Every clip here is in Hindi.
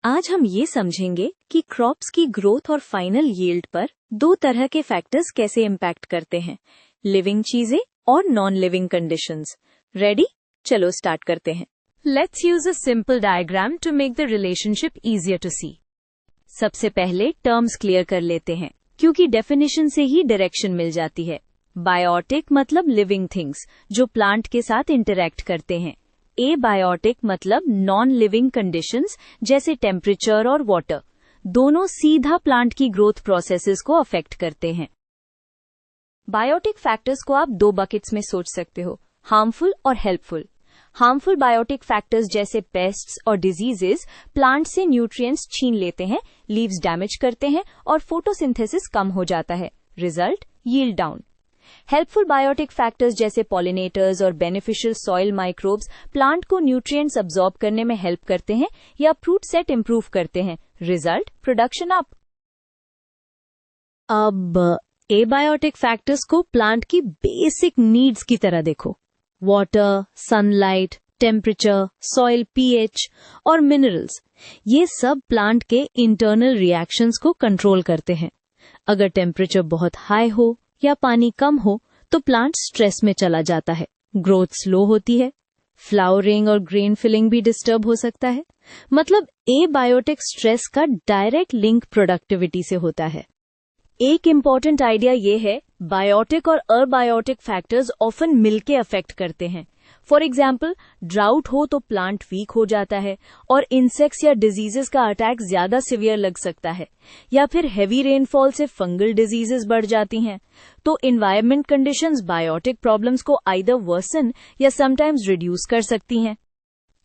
आज हम ये समझेंगे कि क्रॉप्स की ग्रोथ और फाइनल यील्ड पर दो तरह के फैक्टर्स कैसे इम्पैक्ट करते हैं, लिविंग चीजें और नॉन लिविंग कंडीशंस। रेडी? चलो स्टार्ट करते हैं। Let's use a simple diagram to make the relationship easier to see. सबसे पहले टर्म्स क्लियर कर लेते हैं, क्योंकि डेफिनेशन से ही डायरेक्शन मिल जाती है। बायोटिक मतलब लिविंग थिंग्स जो प्लांट के साथ इंटरैक्ट करते हैं। एबायोटिक मतलब नॉन लिविंग कंडीशंस जैसे टेम्परेचर और वाटर, दोनों सीधा प्लांट की ग्रोथ प्रोसेसेस को अफेक्ट करते हैं। बायोटिक फैक्टर्स को आप दो बकेट्स में सोच सकते हो, हार्मफुल और हेल्पफुल। हार्मफुल बायोटिक फैक्टर्स जैसे पेस्ट्स और डिजीजेस प्लांट से न्यूट्रिएंट्स छीन लेते हैं, लीव्स डैमेज करते हैं और फोटोसिंथेसिस कम हो जाता है। Result, yield down. Helpful biotic factors जैसे पॉलिनेटर्स और बेनिफिशियल सॉइल माइक्रोब्स प्लांट को न्यूट्रिएंट्स अब्सॉर्ब करने में हेल्प करते हैं या फ्रूट सेट इंप्रूव करते हैं। Result, production up. अब एबायोटिक फैक्टर्स को प्लांट की बेसिक नीड्स की तरह देखो। Water, sunlight, temperature, soil pH और मिनरल्स, ये सब प्लांट के इंटरनल रिएक्शंस को कंट्रोल करते हैं। अगर टेम्परेचर बहुत हाई हो या पानी कम हो तो प्लांट स्ट्रेस में चला जाता है, ग्रोथ स्लो होती है, फ्लावरिंग और ग्रेन फिलिंग भी डिस्टर्ब हो सकता है। मतलब एबायोटिक स्ट्रेस का डायरेक्ट लिंक प्रोडक्टिविटी से होता है। एक इम्पॉर्टेंट आइडिया ये है, बायोटिक और अबायोटिक फैक्टर्स ऑफन मिलके अफेक्ट करते हैं। फॉर एग्जाम्पल, ड्राउट हो तो प्लांट वीक हो जाता है और इंसेक्ट्स या डिजीजेस का अटैक ज्यादा सिवियर लग सकता है, या फिर हेवी रेनफॉल से फंगल डिजीजेस बढ़ जाती हैं। तो एनवायरमेंट कंडीशंस बायोटिक प्रॉब्लम्स को आइदर वर्सन या समटाइम्स रिड्यूस कर सकती हैं।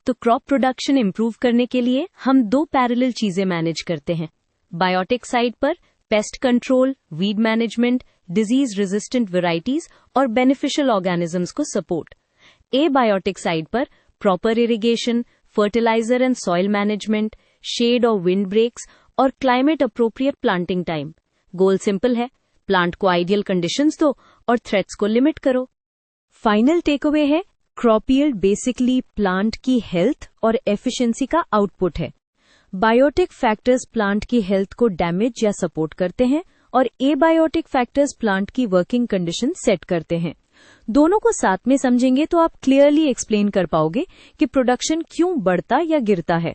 तो क्रॉप प्रोडक्शन इंप्रूव करने के लिए हम दो पैरेलल चीजें मैनेज करते हैं। बायोटिक साइड पर pest control, weed management, disease resistant varieties और बेनिफिशियल ऑर्गेनिजम्स को सपोर्ट। एबायोटिक साइड पर proper irrigation, fertiliser and soil management, shade और विंड ब्रेक्स और climate appropriate planting time. Goal simple है, प्लांट को आइडियल कंडीशंस दो और थ्रेट्स को लिमिट करो। फाइनल टेकअवे है, क्रॉप यील्ड बेसिकली प्लांट की हेल्थ और एफिशिएंसी का आउटपुट है। बायोटिक फैक्टर्स प्लांट की हेल्थ को डैमेज या सपोर्ट करते हैं और एबायोटिक फैक्टर्स प्लांट की वर्किंग कंडीशन सेट करते हैं। दोनों को साथ में समझेंगे तो आप क्लियरली एक्सप्लेन कर पाओगे कि प्रोडक्शन क्यों बढ़ता या गिरता है।